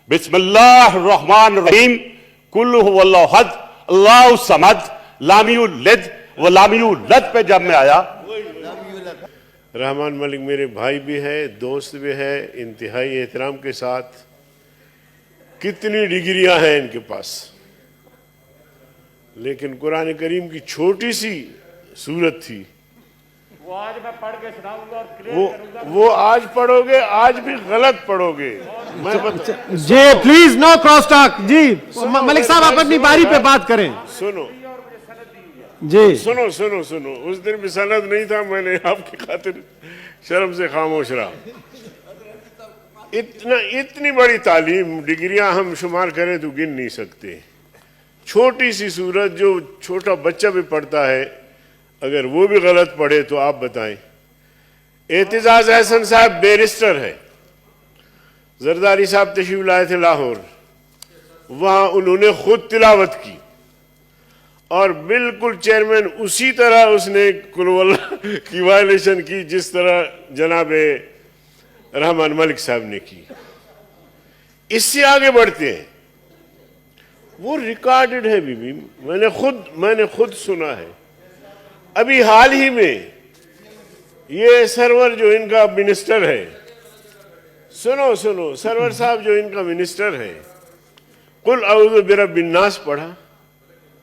बिस्मिल्लाहिर्रहमानिर्रहीम कुल हुवल्लाहु अहद अल्लाहु समद लाम युलिद व लाम यूलद पे जब मैं आया, रहमान मलिक मेरे भाई भी है, दोस्त भी है, इंतहाई एहतराम के साथ। कितनी डिग्रियां हैं इनके पास, लेकिन कुरान करीम की छोटी सी सूरत थी, वो आज मैं पढ़ के सुनाऊंगा और क्लियर करूंगा। वो आज पढ़ोगे, आज भी गलत पढ़ोगे। मैं जी प्लीज नो क्रॉस टॉक। जी मलिक साहब आप अपनी बारी पे बात करें। सुनो जी सुनो सुनो सुनो, उस दिन भी सनद नहीं था, मैंने आपकी खातिर शर्म से खामोश रहा। इतनी बड़ी तालीम, डिग्रियां हम शुमार करें तो गिन नहीं सकते। छोटी सी सूरत जो छोटा बच्चा भी पढ़ता है, अगर वो भी गलत पढ़े तो आप बताएं। एतिजाज अहसन साहब बैरिस्टर है, जरदारी साहब तशरीफ लाए थे लाहौर, वहां उन्होंने खुद तिलावत की और बिल्कुल चेयरमैन उसी तरह उसने कुल की वायलेशन की जिस तरह जनाब रहमान मलिक साहब ने की। इससे आगे बढ़ते हैं, वो रिकॉर्डेड है बीबी, मैंने खुद सुना है। अभी हाल ही में ये सरवर जो इनका मिनिस्टर है, सुनो सुनो, सरवर साहब जो इनका मिनिस्टर है, कुल औज़ु बिरब्बिन नास पढ़ा,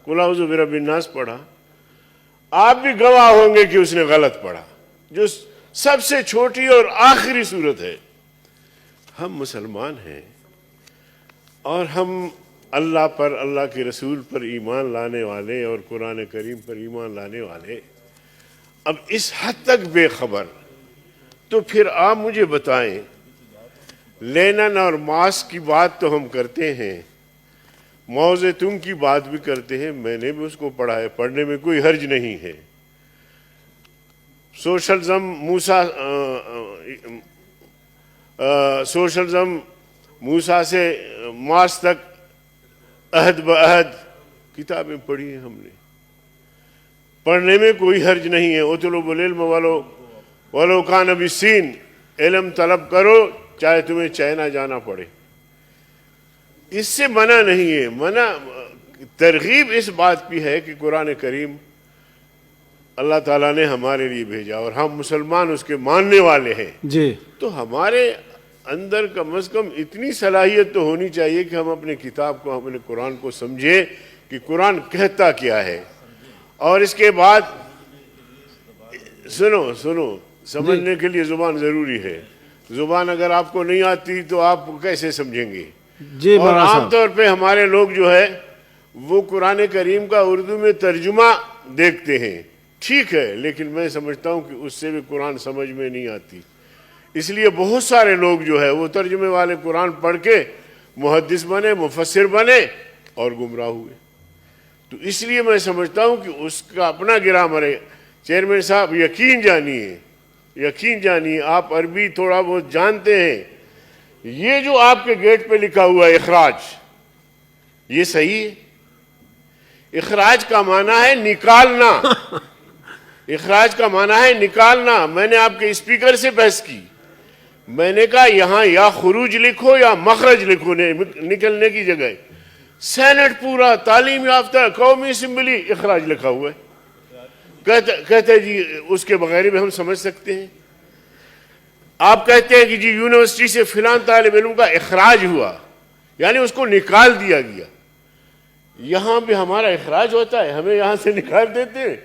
कुल औज़ु बिरब्बिन नास पढ़ा। आप भी गवाह होंगे कि उसने गलत पढ़ा, जो सबसे छोटी और आखिरी सूरत है। हम मुसलमान हैं और हम अल्लाह पर, अल्लाह के रसूल पर ईमान लाने वाले और कुरान करीम पर ईमान लाने वाले अब इस हद तक बेखबर, तो फिर आप मुझे बताएं, लेनिन और मार्क्स की बात तो हम करते हैं, माओ ज़ेतुंग की बात भी करते हैं, मैंने भी उसको पढ़ा है, पढ़ने में कोई हर्ज नहीं है। सोशलिज्म मूसा से मार्क्स तक अहद ब अहद किताबें पढ़ी हैं हमने, पढ़ने में कोई हर्ज नहीं है। उतलुबुल इल्म वलो कान बिस्सीन, इल्म तलब करो चाहे तुम्हें चाइना जाना पड़े, इससे मना नहीं है। मना तरगीब इस बात की है कि कुरान करीम अल्लाह ताला ने हमारे लिए भेजा और हम मुसलमान उसके मानने वाले हैं जी, तो हमारे अंदर कम से कम इतनी सलाहियत तो होनी चाहिए कि हम अपने किताब को, अपने कुरान को समझे कि कुरान कहता क्या है। और इसके बाद सुनो सुनो, समझने के लिए जुबान जरूरी है। जुबान अगर आपको नहीं आती तो आप कैसे समझेंगे जी। और आमतौर पे हमारे लोग जो है वो कुरान करीम का उर्दू में तर्जुमा देखते हैं, ठीक है, लेकिन मैं समझता हूँ कि उससे भी कुरान समझ में नहीं आती। इसलिए बहुत सारे लोग जो है वो तर्जुमे वाले कुरान पढ़ के मुहद्दिस बने, मुफस्सिर बने और गुमराह हुए। तो इसलिए मैं समझता हूँ कि उसका अपना ग्रामर है। चेयरमैन साहब यकीन जानिए, आप अरबी थोड़ा बहुत जानते हैं। ये जो आपके गेट पे लिखा हुआ है इखराज, ये सही है? इखराज का माना है निकालना, इखराज का माना है निकालना। मैंने आपके स्पीकर से बहस की, मैंने कहा यहां या खुरूज लिखो या मखरज लिखो, निकलने की जगह। सेनेट पूरा तालीम याफ्ता कौमी असेंबली इखराज लिखा हुआ है। कहते जी उसके बगैर भी हम समझ सकते हैं। आप कहते हैं कि जी यूनिवर्सिटी से फिलान तालिब इल्म का इखराज हुआ, यानी उसको निकाल दिया गया। यहां भी हमारा इखराज होता है, हमें यहां से निकाल देते हैं।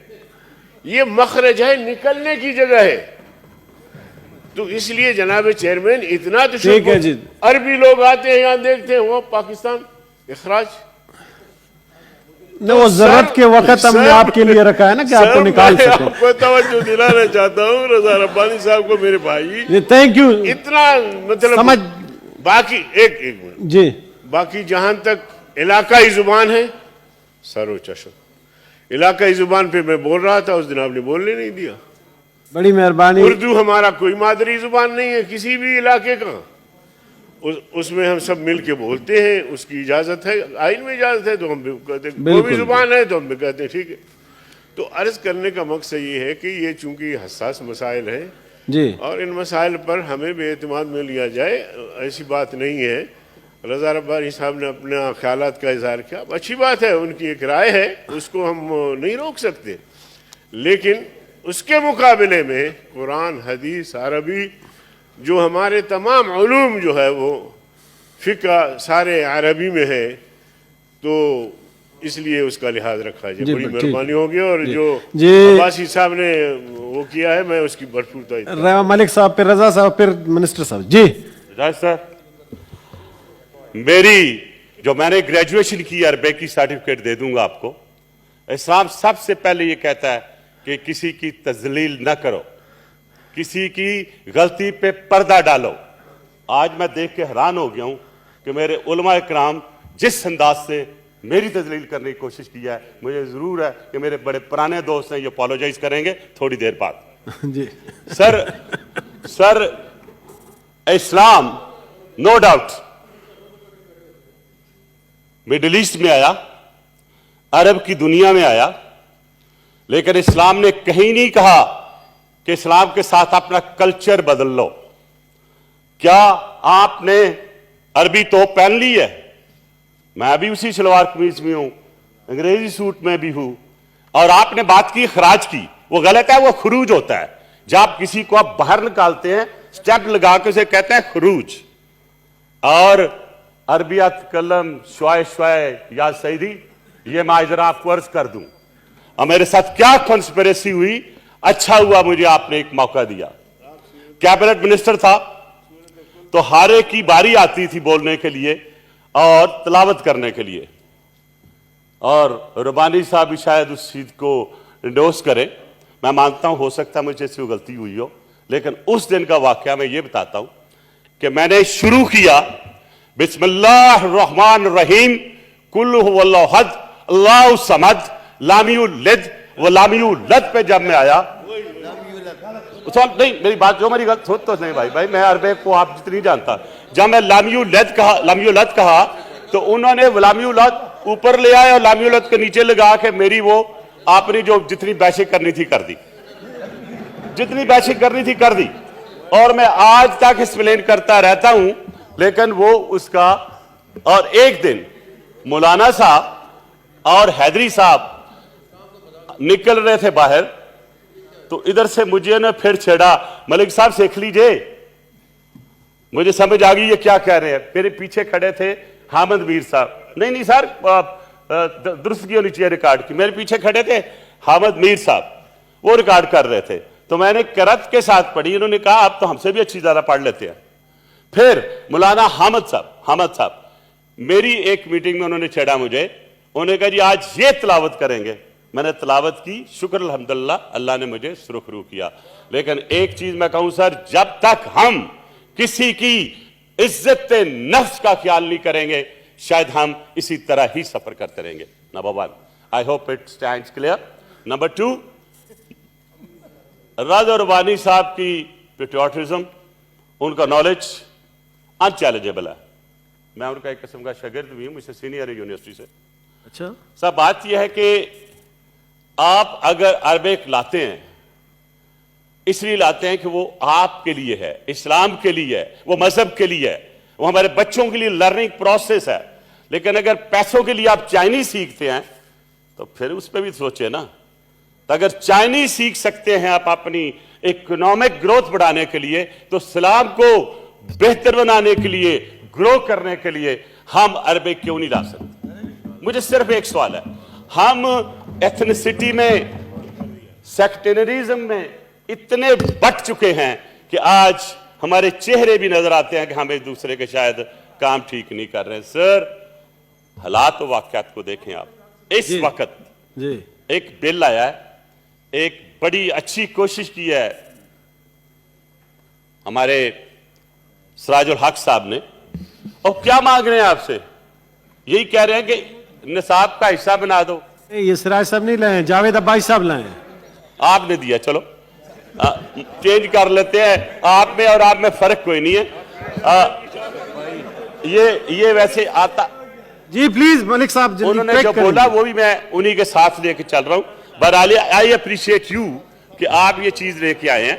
ये मखरज है, निकलने की जगह है। तो इसलिए जनाब चेयरमैन इतना तो ठीक है जी। अरबी लोग आते हैं यहाँ देखते हैं वो पाकिस्तान इखराज न, वो जरूरत के वक्त हमने आपके लिए रखा है ना कि आपको निकाल सके। आपको तवज्जो दिलाना चाहता हूँ रजा रब्बानी साहब को, मेरे भाई, थैंक यू। इतना मतलब समझ, बाकी एक मिनट जी, बाकी जहां तक इलाकाई जुबान है, सरो चशम, इलाकाई जुबान पे मैं बोल रहा था, उस दिन आपने बोलने नहीं दिया। बड़ी मेहरबानी। उर्दू हमारा कोई मादरी जुबान नहीं है किसी भी इलाके का, उसमें हम सब मिल के बोलते हैं, उसकी इजाज़त है, आइन में इजाज़त है तो हम भी कहते हैं, कोई भी जुबान है तो हम भी कहते हैं ठीक है। तो अर्ज़ करने का मकसद ये है कि ये चूंकि हसास मसाइल हैं जी, और इन मसाइल पर हमें बेएतमाद में लिया जाए, ऐसी बात नहीं है। رضا ربانی صاحب نے اپنے خیالات کا اظہار کیا، اچھی بات ہے، ان کی ایک رائے ہے، اس کو ہم نہیں روک سکتے، لیکن اس کے مقابلے میں قرآن، حدیث، عربی، جو ہمارے تمام علوم جو ہے وہ فقہ سارے عربی میں ہے، تو اس لیے اس کا لحاظ رکھا جائے، بڑی مہربانی ہوگی۔ اور جو عباسی صاحب نے وہ کیا ہے، میں اس کی بھرپور تائید کرتا ہوں۔ ملک صاحب، پھر رضا صاحب، پھر منسٹر صاحب۔ جی راج صاحب، میری جو میں نے گریجویشن کی عربک کی سرٹیفکیٹ دے دوں گا آپ کو۔ اسلام سب سے پہلے یہ کہتا ہے کہ کسی کی تذلیل نہ کرو، کسی کی غلطی پہ پردہ ڈالو۔ آج میں دیکھ کے حیران ہو گیا ہوں کہ میرے علماء اکرام جس انداز سے میری تذلیل کرنے کی کوشش کی ہے، مجھے ضرور ہے کہ میرے بڑے پرانے دوست ہیں، یہ اپولوجائز کریں گے تھوڑی دیر بعد۔ جی سر اسلام نو ڈاؤٹ مڈل ایسٹ میں آیا، عرب کی دنیا میں آیا، لیکن اسلام نے کہیں نہیں کہا کہ اسلام کے ساتھ اپنا کلچر بدل لو۔ کیا آپ نے عربی توپ پہن لی ہے؟ میں ابھی اسی شلوار قمیض میں ہوں، انگریزی سوٹ میں بھی ہوں، اور آپ نے بات کی خراج کی، وہ غلط ہے، وہ خروج ہوتا ہے۔ جب آپ کسی کو آپ باہر نکالتے ہیں، سٹیپ لگا کے اسے کہتے ہیں خروج۔ اور عربیت کلم شوائے شوائے یا سیدی، یہ معاذرہ آپ کو عرض کر دوں، اور میرے ساتھ کیا کنسپریسی ہوئی، اچھا ہوا مجھے آپ نے ایک موقع دیا۔ کیبنٹ منسٹر تھا تو ہارے کی باری آتی تھی بولنے کے لیے اور تلاوت کرنے کے لیے، اور ربانی صاحب بھی شاید اس چیز کو انڈوس کرے، میں مانتا ہوں ہو سکتا ہے مجھے سے غلطی ہوئی ہو، لیکن اس دن کا واقعہ میں یہ بتاتا ہوں کہ میں نے شروع کیا بسم اللہ الرحمن الرحیم، قل هو اللہ احد اللہ الصمد لم یلد ولم یولد پہ جب میں آیا، نہیں میری بات جو میری غلط ہو تو نہیں بھائی میں عربک کو آپ جتنی جانتا، جب میں لم یولد کہا تو انہوں نے لم یولد اوپر لے آئے اور لم یولد کے نیچے لگا کے میری وہ آپ نے جو جتنی بحثیں کرنی تھی کر دی، جتنی بحثیں کرنی تھی کر دی، اور میں آج تک ایکسپلین کرتا رہتا ہوں، لیکن وہ اس کا۔ اور ایک دن مولانا صاحب اور حیدری صاحب نکل رہے تھے باہر، تو ادھر سے مجھے نے پھر چھیڑا، ملک صاحب سیکھ لیجئے۔ مجھے سمجھ آ گئی یہ کیا کہہ رہے ہیں۔ میرے پیچھے کھڑے تھے حامد میر صاحب، نہیں سر درست کی ہونی چاہیے ریکارڈ کی، میرے پیچھے کھڑے تھے حامد میر صاحب، وہ ریکارڈ کر رہے تھے، تو میں نے کرت کے ساتھ پڑھی، انہوں نے کہا آپ تو ہم سے بھی اچھی زیادہ پڑھ لیتے ہیں۔ پھر مولانا حامد صاحب میری ایک میٹنگ میں انہوں نے چھیڑا مجھے، انہوں نے کہا جی آج یہ تلاوت کریں گے، میں نے تلاوت کی، شکر الحمدللہ اللہ نے مجھے سرخرو کیا۔ لیکن ایک چیز میں کہوں سر، جب تک ہم کسی کی عزت نفس کا خیال نہیں کریں گے، شاید ہم اسی طرح ہی سفر کرتے رہیں گے۔ Number 1 I hope it stands clear۔ Number 2 رضا ربانی صاحب کی پیٹریوٹزم، ان کا نالج انچیلنجیبل ہے۔ میں ان کا ایک قسم کا شاگرد بھی ہوں، مجھ سے سینئر ہے یونیورسٹی سے۔ اچھا صاحب بات یہ ہے کہ آپ اگر عربک لاتے ہیں اس لیے لاتے ہیں کہ وہ آپ کے لیے ہے، اسلام کے لیے ہے، وہ مذہب کے لیے ہے، وہ ہمارے بچوں کے لیے لرننگ پروسیس ہے۔ لیکن اگر پیسوں کے لیے آپ چائنیز سیکھتے ہیں تو پھر اس پہ بھی سوچیں نا۔ تو اگر چائنیز سیکھ سکتے ہیں آپ اپنی اکنامک گروتھ بڑھانے کے لیے، تو اسلام کو بہتر بنانے کے لیے، گرو کرنے کے لیے ہم عربک کیوں نہیں لا سکتے؟ مجھے صرف ایک سوال ہے، ہم ایتھنسٹی میں، سیکٹریزم میں اتنے بٹ چکے ہیں کہ آج ہمارے چہرے بھی نظر آتے ہیں کہ ہم ایک دوسرے کے شاید کام ٹھیک نہیں کر رہے ہیں۔ سر حالات و واقعات کو دیکھیں آپ، اس وقت ایک بل آیا ہے، ایک بڑی اچھی کوشش کی ہے ہمارے سراج الحق صاحب نے، اور کیا مانگ رہے ہیں آپ سے؟ یہی کہہ رہے ہیں کہ نصاب کا حصہ بنا دو۔ یہ سراج صاحب نہیں لائے، جاوید عباسی صاحب لائے، آپ نے دیا، چلو چینج کر لیتے ہیں، آپ میں اور آپ میں فرق کوئی نہیں ہے۔ یہ ویسے آتا، جی پلیز ملک صاحب انہوں نے جو بولا وہ بھی میں انہی کے ساتھ لے کے چل رہا ہوں۔ بہرحال آئی اپریشیٹ یو کہ آپ یہ چیز لے کے آئے ہیں،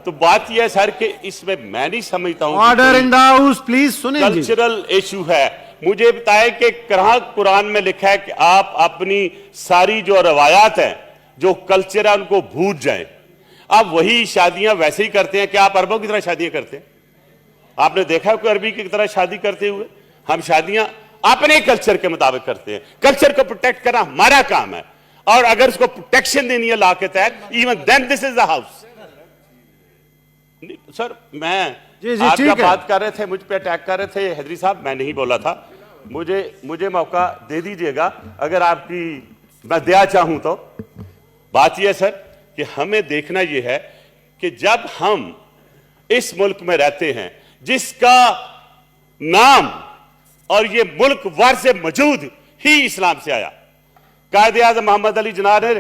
तो बात यह है सर कि इसमें मैं नहीं समझता हूं order in the house please, सुने जी। कल्चरल इशू है। मुझे बताएं कि कहां कुरान में लिखा है कि आप अपनी सारी जो रवायात हैं, जो कल्चर है, उनको भूल जाएं। आप वही शादियां वैसे ही करते हैं कि आप अरबों की तरह शादियां करते हैं? आपने देखा है कोई अरबी की तरह शादी करते हुए? हम शादियां अपने कल्चर के मुताबिक करते हैं। कल्चर को प्रोटेक्ट करना हमारा काम है, और अगर उसको प्रोटेक्शन देनी है लॉ के तहत, even then this is the house. Sir मैं जी, आपका ठीक है। बात कर रहे थे, मुझ पे अटैक कर रहे थे हैदरी साहब, मैं नहीं बोला था। मुझे मौका दे दीजिएगा अगर आपकी मैं दया चाहूं तो। बात यह सर कि हमें देखना यह है कि जब हम इस मुल्क में रहते हैं जिसका नाम और ये मुल्क वार से मौजूद ही इस्लाम से आया, कायदे आज़म मोहम्मद अली जिन्ना ने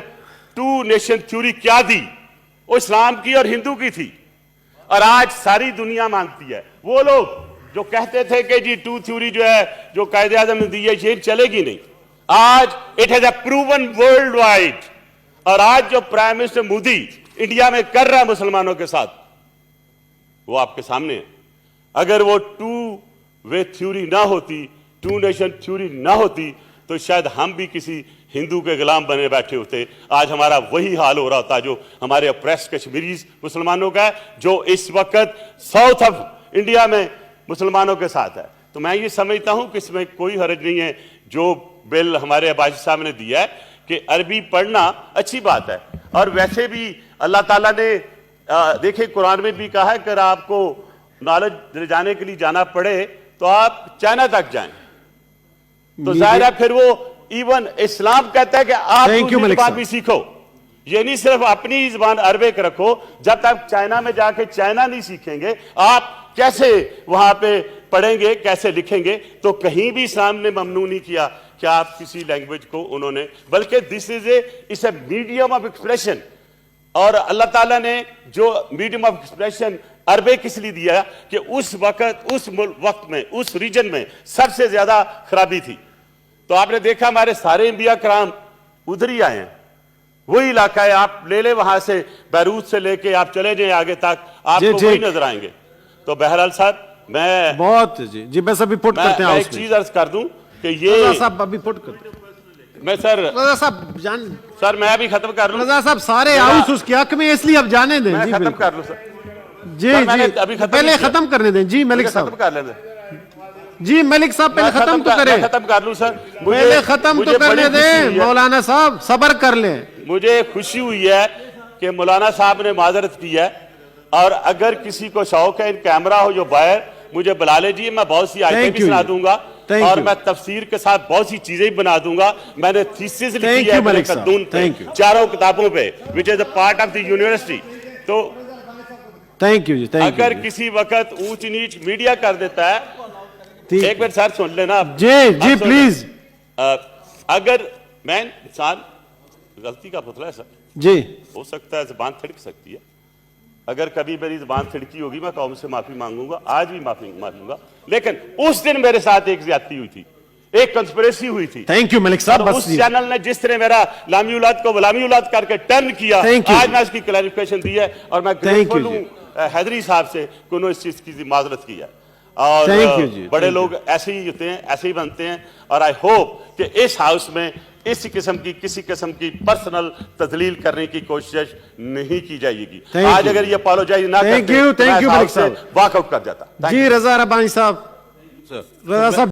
2 नेशन थ्योरी क्या दी, वो इस्लाम की और हिंदू की थी, और आज सारी दुनिया मानती है। वो लोग जो कहते थे कि जी 2 थ्योरी जो है जो कायदे आज़म ने दी है ये चलेगी नहीं, आज it has a proven world wide. और आज जो प्राइम मिनिस्टर मोदी इंडिया में कर रहा है मुसलमानों के साथ, वो आपके सामने है। अगर वो 2 वे थ्योरी ना होती, 2 नेशन थ्योरी ना होती, तो शायद हम भी किसी हिंदू के गुलाम बने बैठे होते। आज हमारा वही हाल हो रहा होता जो हमारे अप्रेस कश्मीरीज मुसलमानों का है, जो इस वक्त साउथ ऑफ इंडिया में मुसलमानों के साथ है। तो मैं ये समझता हूं कि इसमें कोई हर्ज नहीं है। जो बिल हमारे अब्बासी साहब ने दिया है कि अरबी पढ़ना अच्छी बात है, और वैसे भी अल्लाह ताला ने देखिए कुरान में भी कहा है कि अगर आपको नॉलेज ले जाने के लिए जाना पड़े तो आप चाइना तक जाएं। तो जाहिर है फिर वो इवन इस्लाम कहता है कि आप दूसरी जुबान भी सीखो। ये नहीं सिर्फ अपनी जुबान अरबिक रखो, जब तक चाइना में जाके चाइना नहीं सीखेंगे आप कैसे वहां पे पढ़ेंगे, कैसे लिखेंगे? तो कहीं भी इस्लाम ने ममनू नहीं किया कि आप किसी लैंग्वेज को उन्होंने, बल्कि this is a medium of expression. और अल्लाह ताला ने जो मीडियम ऑफ एक्सप्रेशन अरबे किस लिए दिया कि उस वक्त में उस रीजन में सबसे ज्यादा खराबी थी। तो आपने देखा हमारे सारे इंबिया कराम उधर ही आए हैं, वही इलाका है। आप ले ले वहां से बैरूत से लेके आप चले जाए आगे तक, आपको वही नजर आएंगे। तो बहरहाल साहब मैं बहुत जी बस अभी पुट करते हैं। एक चीज अर्ज कर दूं कि ये साहब अभी पुट करते हैं। मैं सर साहब जान सर मैं अभी खत्म कर लूं। रजा साहब सारे हाउस उसके हक में, इसलिए अब जाने दें। मैं जी खत्म कर लूं सर। जी जी पहले खत्म करने दें। जी मलिक साहब खत्म कर लेने। जी मलिक साहब पहले खत्म तो करें। खत्म कर लूं सर, पहले खत्म तो करने दें। मौलाना साहब सब्र कर लें। मुझे खुशी हुई है कि मौलाना साहब ने माजरत की है, और अगर किसी को शौक है इन कैमरा हो जो बाहर मुझे बुला लीजिए, मैं बहुत सी आयतें भी सुना दूंगा और मैं तफसीर के साथ बहुत सी चीजें भी बना दूंगा। मैंने थीसिस लिखी है चारों किताबों पे, which is a part of the university. तो थैंक यू जी। अगर किसी वक्त ऊंच नीच मीडिया कर देता है, एक मिनट सर सुन लेना जी प्लीज। अगर मैं इंसान गलती का पुतला है सर जी, हो सकता है जुबान थिड़क सकती है। अगर कभी मेरी जुबान थिड़की होगी मैं कौम से माफी मांगूंगा, आज भी माफी मांगूंगा। लेकिन उस दिन मेरे साथ एक ज्यादती हुई थी, एक कंस्पिरेसी हुई थी। थैंक यू मलिक साहब। उस चैनल ने जिस तरह मेरा लामी औलाद को गुलामी औलाद करके टर्न किया, आज मैं उसकी क्लैरिफिकेशन दी है, और मैं ग्रेटफुल हूं हैदरी साहब से कि उन्होंने इस चीज की माजरत की है। और बड़े लोग ऐसे ही होते हैं, ऐसे ही बनते हैं। और आई होप कि इस हाउस में इस किस्म की किसी किस्म की पर्सनल तजलील करने की कोशिश नहीं की जाएगी। आज अगर ये अपोलोजाइज ना करते, थैंक यू वॉकआउट कर जाता। जी रजा रब्बानी साहब। रजा साहब